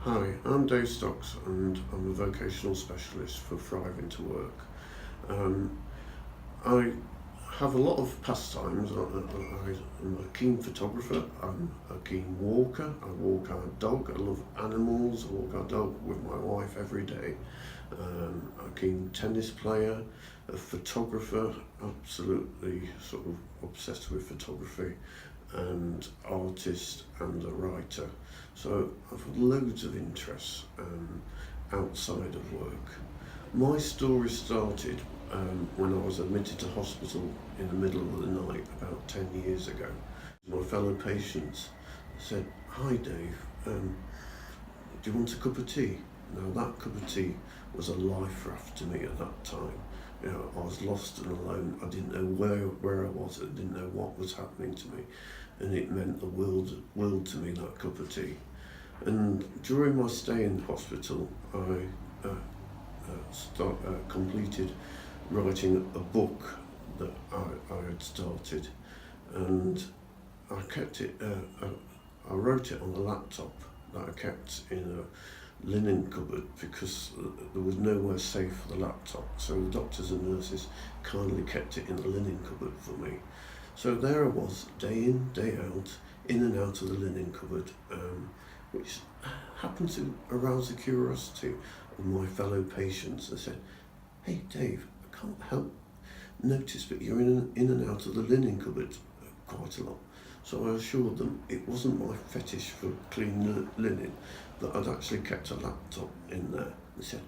Hi, I'm Dave Stocks and I'm a vocational specialist for Thriving to Work. Um, I have a lot of pastimes. I'm a keen photographer, I'm a keen walker, I walk our dog, I love animals, I walk our dog with my wife every day. A keen tennis player, a photographer, absolutely sort of obsessed with photography, and artist and a writer. So I've had loads of interests outside of work. My story started when I was admitted to hospital in the middle of the night about 10 years ago. My fellow patients said, "Hi Dave, do you want a cup of tea?" Now that cup of tea was a life raft to me at that time. I was lost and alone. I didn't know where I was. I didn't know what was happening to me, and it meant the world to me, that cup of tea. And during my stay in hospital, I completed writing a book that I had started, and I kept it. I wrote it on a laptop that I kept in a linen cupboard because there was nowhere safe for the laptop. So the doctors and nurses kindly kept it in the linen cupboard for me. So there I was, day in, day out, in and out of the linen cupboard, which happened to arouse the curiosity of my fellow patients. They said, "Hey Dave, I can't help notice, but you're in and out of the linen cupboard quite a lot." So I assured them it wasn't my fetish for clean linen, that I'd actually kept a laptop in there. They said,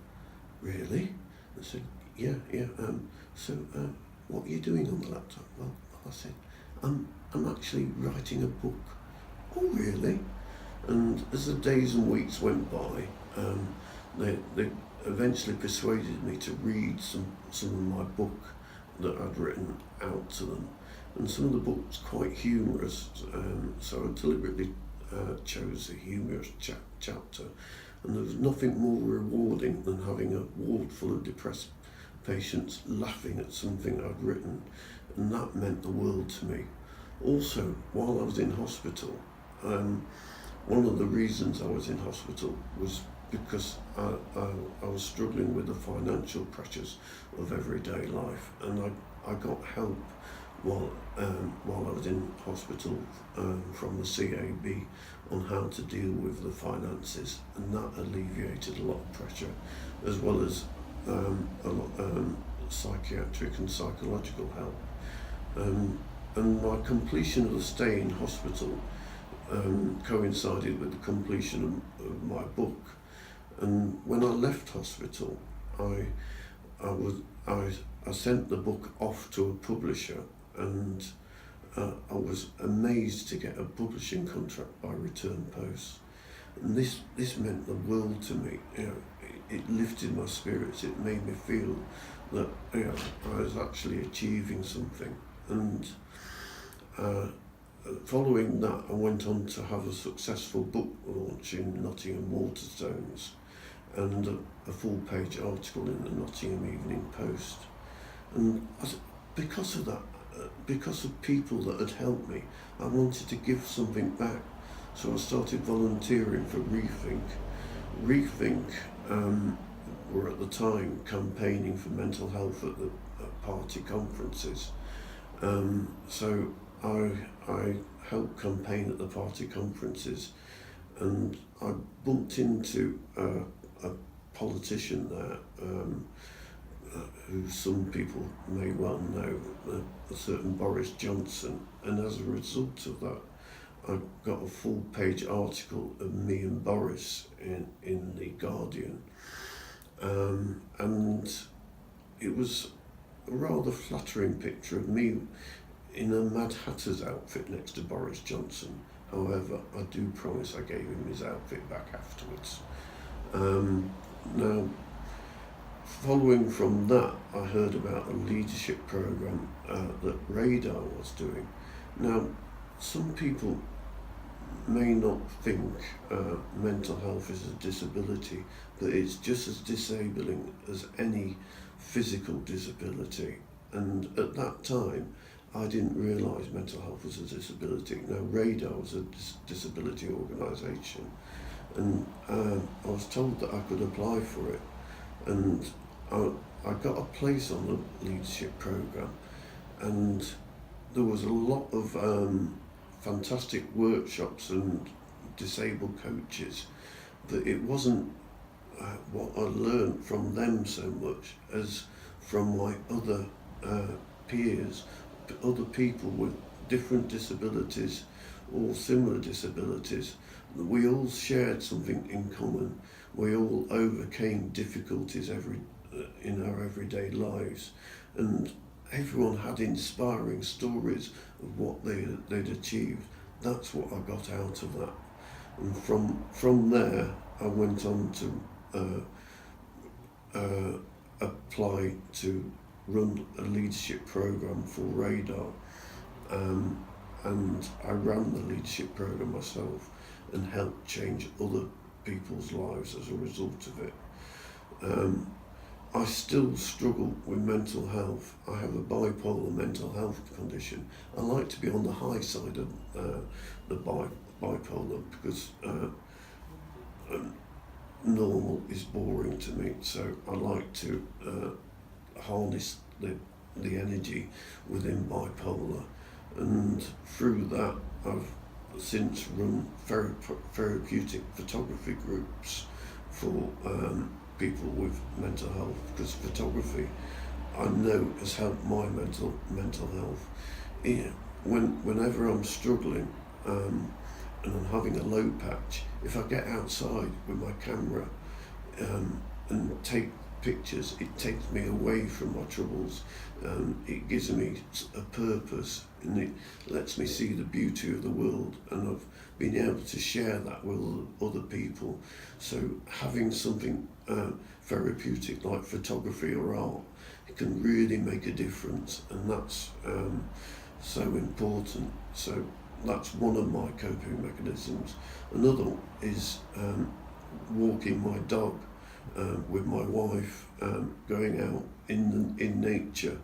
"Really?" I said, yeah. So what are you doing on the laptop?" Well, I said, I'm actually writing a book." "Oh, really?" And as the days and weeks went by, they eventually persuaded me to read some of my book that I'd written out to them. And some of the book was quite humorous, so I deliberately chose a humorous chapter. And there was nothing more rewarding than having a ward full of depressed patients laughing at something I'd written, and that meant the world to me. Also, while I was in hospital, one of the reasons I was in hospital was because I was struggling with the financial pressures of everyday life, and I got help while I was in hospital from the CAB on how to deal with the finances, and that alleviated a lot of pressure, as well as a lot psychiatric and psychological help. And my completion of the stay in hospital coincided with the completion of my book. And when I left hospital, I sent the book off to a publisher, and I was amazed to get a publishing contract by return post. And this meant the world to me. It lifted my spirits. It made me feel that I was actually achieving something. And following that, I went on to have a successful book launch in Nottingham Waterstones, and a full-page article in the Nottingham Evening Post. And because of that, because of people that had helped me, I wanted to give something back. So I started volunteering for Rethink. Rethink were at the time campaigning for mental health at party conferences. So I helped campaign at the party conferences, and I bumped into a politician there, who some people may well know, a certain Boris Johnson, and as a result of that, I got a full-page article of me and Boris in the Guardian, and it was a rather flattering picture of me in a Mad Hatter's outfit next to Boris Johnson. However, I do promise I gave him his outfit back afterwards. Now, following from that, I heard about a leadership program that Radar was doing. Now, some people may not think mental health is a disability, but it's just as disabling as any physical disability. And at that time, I didn't realise mental health was a disability. Now, Radar was a disability organisation, and I was told that I could apply for it, and I got a place on the leadership program, and there was a lot of fantastic workshops and disabled coaches, that it wasn't what I learned from them so much as from my other peers, other people with different disabilities or similar disabilities. We all shared something in common. We all overcame difficulties in our everyday lives, and everyone had inspiring stories of what they'd achieved. That's what I got out of that. And from there, I went on to apply to run a leadership program for Radar, and I ran the leadership program myself and helped change other people's lives as a result of it. I still struggle with mental health. I have a bipolar mental health condition. I like to be on the high side of the bipolar, because normal is boring to me, so I like to harness the energy within bipolar, and through that I've since run therapeutic photography groups for people with mental health, because photography, I know, has helped my mental health. Yeah, whenever I'm struggling and I'm having a low patch, if I get outside with my camera and take pictures, it takes me away from my troubles. It gives me a purpose, and it lets me see the beauty of the world, and I've been able to share that with other people. So having something therapeutic like photography or art, it can really make a difference, and that's so important. So that's one of my coping mechanisms. Another is walking my dog with my wife, going out in nature.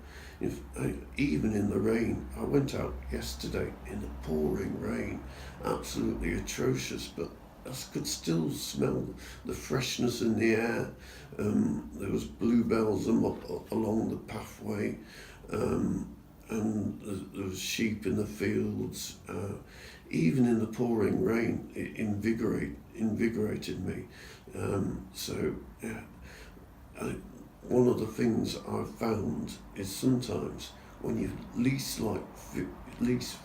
Even in the rain. I went out yesterday in the pouring rain, absolutely atrocious, but I could still smell the freshness in the air. There was bluebells along the pathway, and there was sheep in the fields. Even in the pouring rain, it invigorated me. So yeah, one of the things I've found is sometimes when you least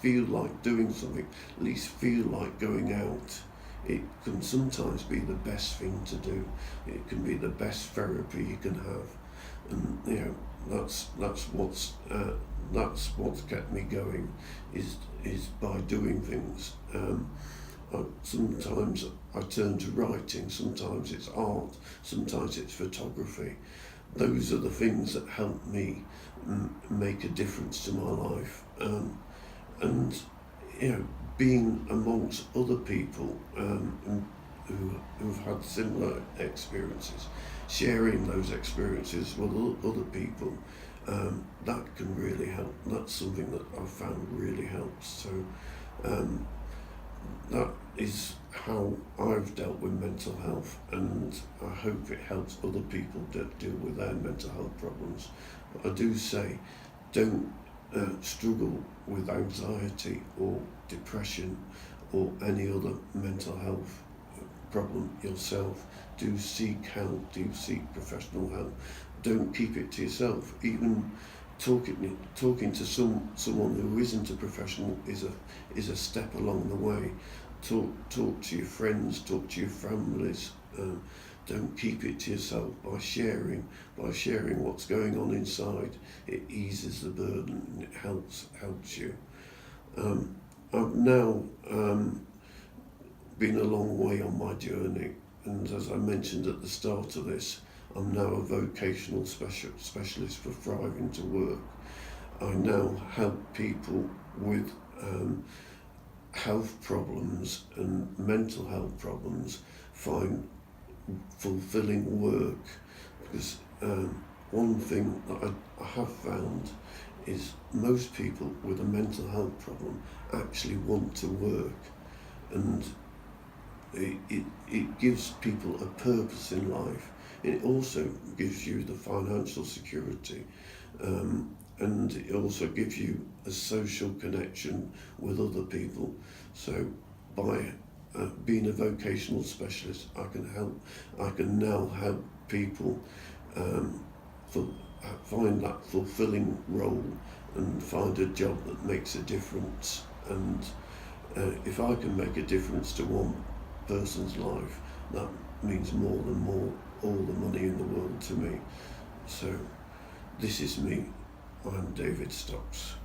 feel like doing something, least feel like going out, it can sometimes be the best thing to do. It can be the best therapy you can have, and that's what's kept me going, is by doing things. Sometimes I turn to writing, sometimes it's art, sometimes it's photography. Those are the things that help me make a difference to my life, and being amongst other people who've had similar experiences, sharing those experiences with other people, that can really help. That's something that I've found really helps. So that is how I've dealt with mental health, and I hope it helps other people deal with their mental health problems. But I do say, don't struggle with anxiety or depression or any other mental health problem yourself. Do seek help, do seek professional help. Don't keep it to yourself. Even talking to someone who isn't a professional is a step along the way. Talk to your friends, talk to your families. Don't keep it to yourself. By sharing what's going on inside, it eases the burden and it helps you. I've now been a long way on my journey, and as I mentioned at the start of this, I'm now a vocational specialist for Thriving to Work. I now help people with health problems and mental health problems find fulfilling work, because one thing that I have found is most people with a mental health problem actually want to work, and it gives people a purpose in life. It also gives you the financial security, and it also gives you a social connection with other people. So by being a vocational specialist, I can now help people for, find that fulfilling role and find a job that makes a difference. And if I can make a difference to one person's life, that means more than all the money in the world to me. So this is me. I'm David Stocks.